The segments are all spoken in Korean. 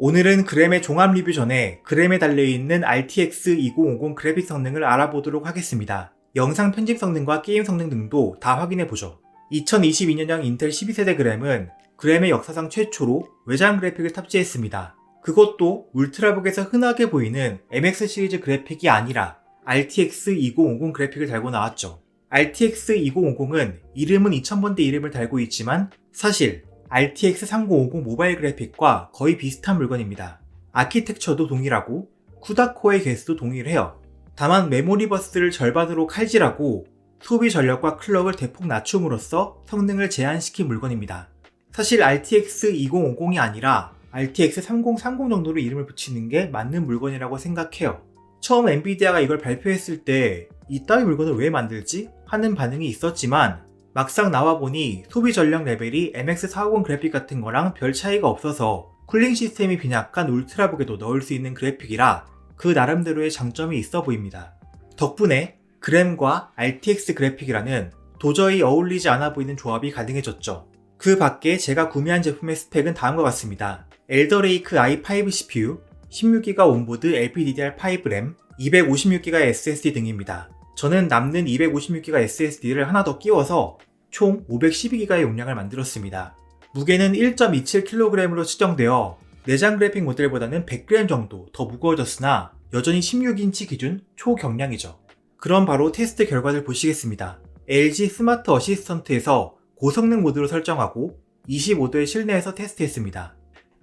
오늘은 그램의 종합 리뷰 전에 그램에 달려있는 RTX 2050 그래픽 성능을 알아보도록 하겠습니다. 영상 편집 성능과 게임 성능 등도 다 확인해보죠. 2022년형 인텔 12세대 그램은 그램의 역사상 최초로 외장 그래픽을 탑재했습니다. 그것도 울트라북에서 흔하게 보이는 MX 시리즈 그래픽이 아니라 RTX 2050 그래픽을 달고 나왔죠. RTX 2050은 이름은 2000번대 이름을 달고 있지만 사실 RTX 3050 모바일 그래픽과 거의 비슷한 물건입니다. 아키텍처도 동일하고 쿠다코어의 개수도 동일해요. 다만 메모리 버스를 절반으로 칼질하고 소비 전력과 클럭을 대폭 낮춤으로써 성능을 제한시킨 물건입니다. 사실 RTX 2050이 아니라 RTX 3030 정도로 이름을 붙이는 게 맞는 물건이라고 생각해요. 처음 엔비디아가 이걸 발표했을 때 이따위 물건을 왜 만들지? 하는 반응이 있었지만 막상 나와보니 소비 전력 레벨이 MX450 그래픽 같은 거랑 별 차이가 없어서 쿨링 시스템이 빈약한 울트라북에도 넣을 수 있는 그래픽이라 그 나름대로의 장점이 있어 보입니다. 덕분에 그램과 RTX 그래픽이라는 도저히 어울리지 않아 보이는 조합이 가능해졌죠. 그 밖에 제가 구매한 제품의 스펙은 다음과 같습니다. 엘더레이크 i5 CPU, 16기가 온보드 LPDDR5 램, 256기가 SSD 등입니다. 저는 남는 256기가 SSD를 하나 더 끼워서 총 512기가의 용량을 만들었습니다. 무게는 1.27kg으로 측정되어 내장 그래픽 모델보다는 100g 정도 더 무거워졌으나 여전히 16인치 기준 초경량이죠. 그럼 바로 테스트 결과를 보시겠습니다. LG 스마트 어시스턴트에서 고성능 모드로 설정하고 25도의 실내에서 테스트했습니다.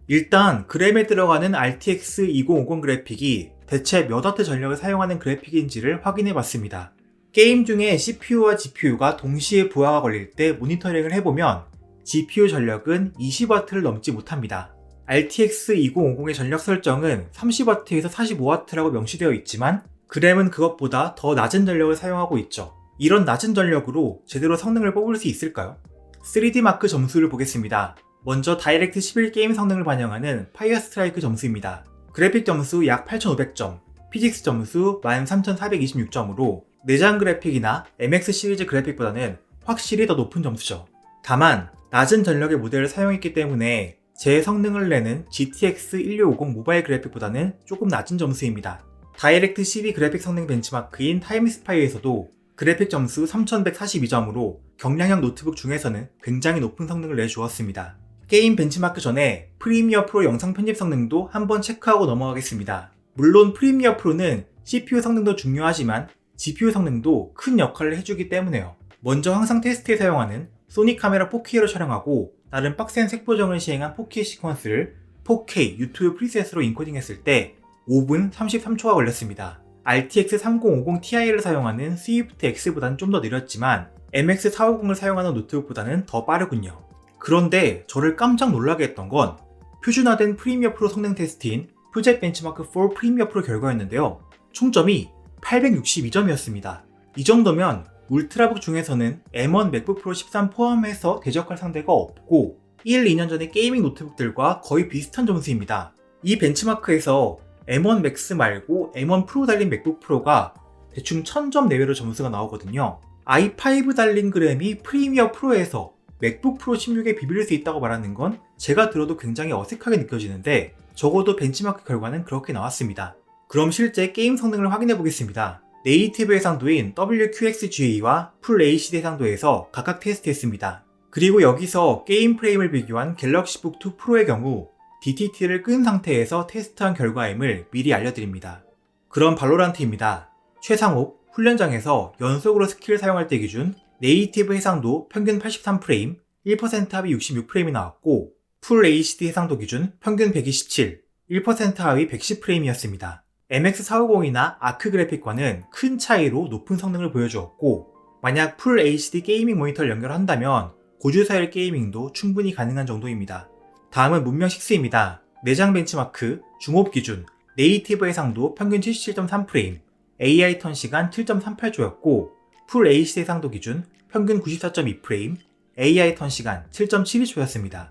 일단 그램에 들어가는 RTX 2050 그래픽이 대체 몇 와트 전력을 사용하는 그래픽인지를 확인해봤습니다. 게임 중에 CPU와 GPU가 동시에 부하가 걸릴 때 모니터링을 해보면 GPU 전력은 20W를 넘지 못합니다. RTX 2050의 전력 설정은 30W에서 45W라고 명시되어 있지만 그램은 그것보다 더 낮은 전력을 사용하고 있죠. 이런 낮은 전력으로 제대로 성능을 뽑을 수 있을까요? 3D 마크 점수를 보겠습니다. 먼저 다이렉트 11 게임 성능을 반영하는 파이어 스트라이크 점수입니다. 그래픽 점수 약 8500점, 피직스 점수 13426점으로 내장 그래픽이나 MX 시리즈 그래픽보다는 확실히 더 높은 점수죠. 다만 낮은 전력의 모델을 사용했기 때문에 제 성능을 내는 GTX 1650 모바일 그래픽보다는 조금 낮은 점수입니다. 다이렉트 12 그래픽 성능 벤치마크인 타임스파이에서도 그래픽 점수 3142점으로 경량형 노트북 중에서는 굉장히 높은 성능을 내주었습니다. 게임 벤치마크 전에 프리미어 프로 영상 편집 성능도 한번 체크하고 넘어가겠습니다. 물론 프리미어 프로는 CPU 성능도 중요하지만 GPU 성능도 큰 역할을 해주기 때문에요. 먼저 항상 테스트에 사용하는 소니 카메라 4K로 촬영하고 나름 빡센 색 보정을 시행한 4K 시퀀스를 4K 유튜브 프리셋으로 인코딩했을 때 5분 33초가 걸렸습니다. RTX 3050 Ti를 사용하는 스위프트 X보다는 좀 더 느렸지만 MX450을 사용하는 노트북보다는 더 빠르군요. 그런데 저를 깜짝 놀라게 했던 건 표준화된 프리미어 프로 성능 테스트인 퓨젯 벤치마크 4 프리미어 프로 결과였는데요. 총점이 862점이었습니다. 이 정도면 울트라북 중에서는 M1 맥북 프로 13 포함해서 대적할 상대가 없고 1, 2년 전의 게이밍 노트북들과 거의 비슷한 점수입니다. 이 벤치마크에서 M1 맥스 말고 M1 프로 달린 맥북 프로가 대충 1000점 내외로 점수가 나오거든요. i5 달린 그램이 프리미어 프로에서 맥북 프로 16에 비빌 수 있다고 말하는 건 제가 들어도 굉장히 어색하게 느껴지는데 적어도 벤치마크 결과는 그렇게 나왔습니다. 그럼 실제 게임 성능을 확인해 보겠습니다. 네이티브 해상도인 WQXGA와 풀 HD 해상도에서 각각 테스트했습니다. 그리고 여기서 게임 프레임을 비교한 갤럭시북 2 프로의 경우 DTT를 끈 상태에서 테스트한 결과임을 미리 알려드립니다. 그럼 발로란트입니다. 최상업 훈련장에서 연속으로 스킬을 사용할 때 기준 네이티브 해상도 평균 83프레임, 1% 하위 66프레임이 나왔고 풀 HD 해상도 기준 평균 127, 1% 하위 110프레임이었습니다. MX450이나 아크 그래픽과는 큰 차이로 높은 성능을 보여주었고 만약 풀 HD 게이밍 모니터를 연결한다면 고주사율 게이밍도 충분히 가능한 정도입니다. 다음은 문명6입니다. 내장 벤치마크, 중업 기준, 네이티브 해상도 평균 77.3프레임, AI 턴 시간 7.38초였고 풀 HD 해상도 기준 평균 94.2프레임, AI 턴 시간 7.72초였습니다.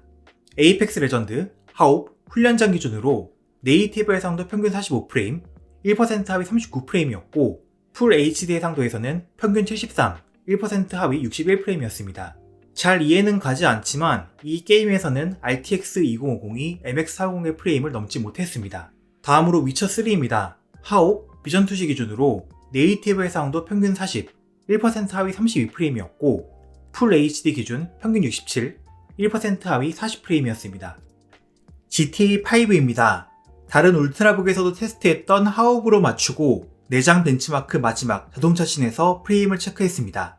에이펙스 레전드, 하옵, 훈련장 기준으로 네이티브 해상도 평균 45프레임, 1% 하위 39프레임이었고 풀 HD 해상도에서는 평균 73, 1% 하위 61프레임이었습니다. 잘 이해는 가지 않지만 이 게임에서는 RTX 2050이 MX40의 프레임을 넘지 못했습니다. 다음으로 위쳐3입니다. 하옥, 비전 투시 기준으로 네이티브 해상도 평균 40, 1% 하위 32프레임이었고 풀 HD 기준 평균 67, 1% 하위 40프레임이었습니다. GTA5입니다. 다른 울트라북에서도 테스트했던 하옥으로 맞추고 내장 벤치마크 마지막 자동차 씬에서 프레임을 체크했습니다.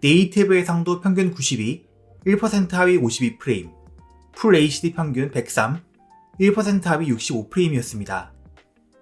네이티브 해상도 평균 92, 1% 하위 52프레임, 풀 HD 평균 103, 1% 하위 65프레임이었습니다.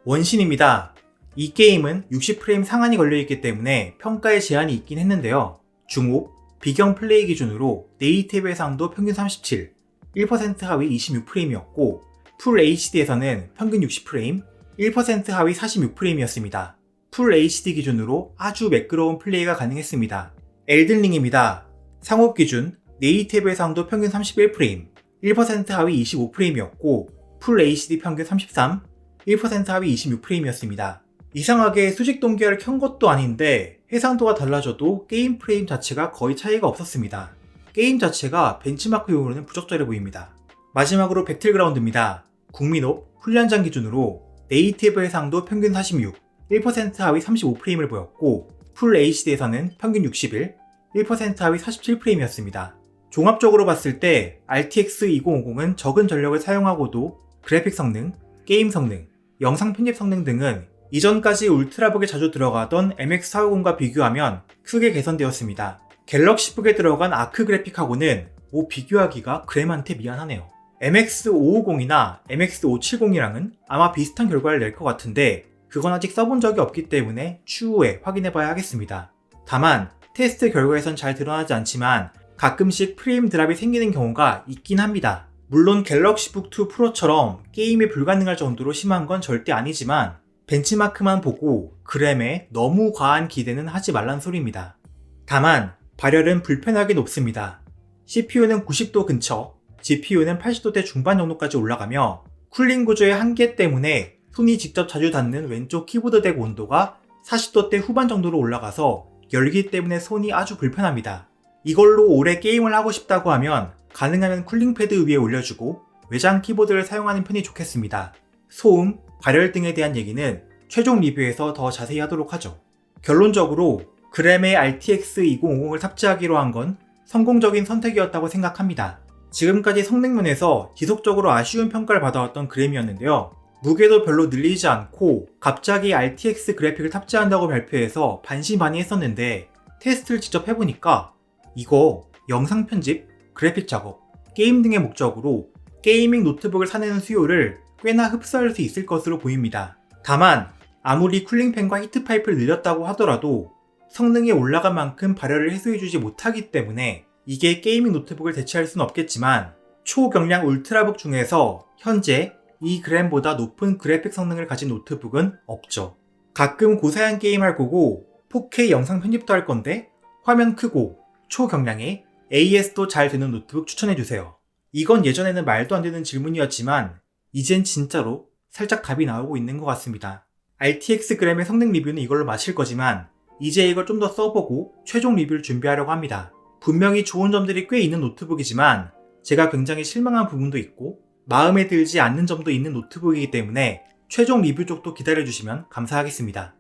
원신입니다. 이 게임은 60프레임 상한이 걸려있기 때문에 평가에 제한이 있긴 했는데요. 중업, 비경 플레이 기준으로 네이티브 해상도 평균 37, 1% 하위 26프레임이었고 풀 HD에서는 평균 60프레임, 1% 하위 46프레임이었습니다. 풀 HD 기준으로 아주 매끄러운 플레이가 가능했습니다. 엘든링입니다. 상업 기준 네이티브 해상도 평균 31프레임, 1% 하위 25프레임이었고 풀 HD 평균 33, 1% 하위 26프레임이었습니다. 이상하게 수직 동기화를 켠 것도 아닌데 해상도가 달라져도 게임 프레임 자체가 거의 차이가 없었습니다. 게임 자체가 벤치마크용으로는 부적절해 보입니다. 마지막으로 배틀그라운드입니다. 국민옵, 훈련장 기준으로 네이티브 해상도 평균 46, 1% 하위 35프레임을 보였고 풀 HD에서는 평균 61, 1% 하위 47프레임이었습니다. 종합적으로 봤을 때 RTX 2050은 적은 전력을 사용하고도 그래픽 성능, 게임 성능, 영상 편집 성능 등은 이전까지 울트라북에 자주 들어가던 MX450과 비교하면 크게 개선되었습니다. 갤럭시북에 들어간 아크 그래픽하고는 비교하기가 그램한테 미안하네요. MX550이나 MX570이랑은 아마 비슷한 결과를 낼 것 같은데 그건 아직 써본 적이 없기 때문에 추후에 확인해봐야 하겠습니다. 다만 테스트 결과에선 잘 드러나지 않지만 가끔씩 프레임 드랍이 생기는 경우가 있긴 합니다. 물론 갤럭시북 2 프로처럼 게임이 불가능할 정도로 심한 건 절대 아니지만 벤치마크만 보고 그램에 너무 과한 기대는 하지 말란 소리입니다. 다만 발열은 불편하게 높습니다. CPU는 90도 근처, GPU는 80도대 중반 정도까지 올라가며 쿨링 구조의 한계 때문에 손이 직접 자주 닿는 왼쪽 키보드 덱 온도가 40도대 후반 정도로 올라가서 열기 때문에 손이 아주 불편합니다. 이걸로 오래 게임을 하고 싶다고 하면 가능하면 쿨링 패드 위에 올려주고 외장 키보드를 사용하는 편이 좋겠습니다. 소음, 발열 등에 대한 얘기는 최종 리뷰에서 더 자세히 하도록 하죠. 결론적으로 그램에 RTX 2050을 탑재하기로 한 건 성공적인 선택이었다고 생각합니다. 지금까지 성능면에서 지속적으로 아쉬운 평가를 받아왔던 그램이었는데요. 무게도 별로 늘리지 않고 갑자기 RTX 그래픽을 탑재한다고 발표해서 반신반의했었는데 테스트를 직접 해보니까 이거 영상 편집, 그래픽 작업, 게임 등의 목적으로 게이밍 노트북을 사내는 수요를 꽤나 흡수할 수 있을 것으로 보입니다. 다만 아무리 쿨링팬과 히트파이프를 늘렸다고 하더라도 성능이 올라간 만큼 발열을 해소해주지 못하기 때문에 이게 게이밍 노트북을 대체할 수는 없겠지만 초경량 울트라북 중에서 현재 이 그램보다 높은 그래픽 성능을 가진 노트북은 없죠. 가끔 고사양 게임 할 거고 4K 영상 편집도 할 건데 화면 크고 초경량에 AS도 잘 되는 노트북 추천해주세요. 이건 예전에는 말도 안 되는 질문이었지만 이젠 진짜로 살짝 답이 나오고 있는 것 같습니다. RTX 그램의 성능 리뷰는 이걸로 마칠 거지만 이제 이걸 좀 더 써보고 최종 리뷰를 준비하려고 합니다. 분명히 좋은 점들이 꽤 있는 노트북이지만 제가 굉장히 실망한 부분도 있고 마음에 들지 않는 점도 있는 노트북이기 때문에 최종 리뷰 쪽도 기다려주시면 감사하겠습니다.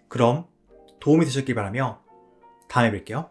그럼 도움이 되셨길 바라며 다음에 뵐게요.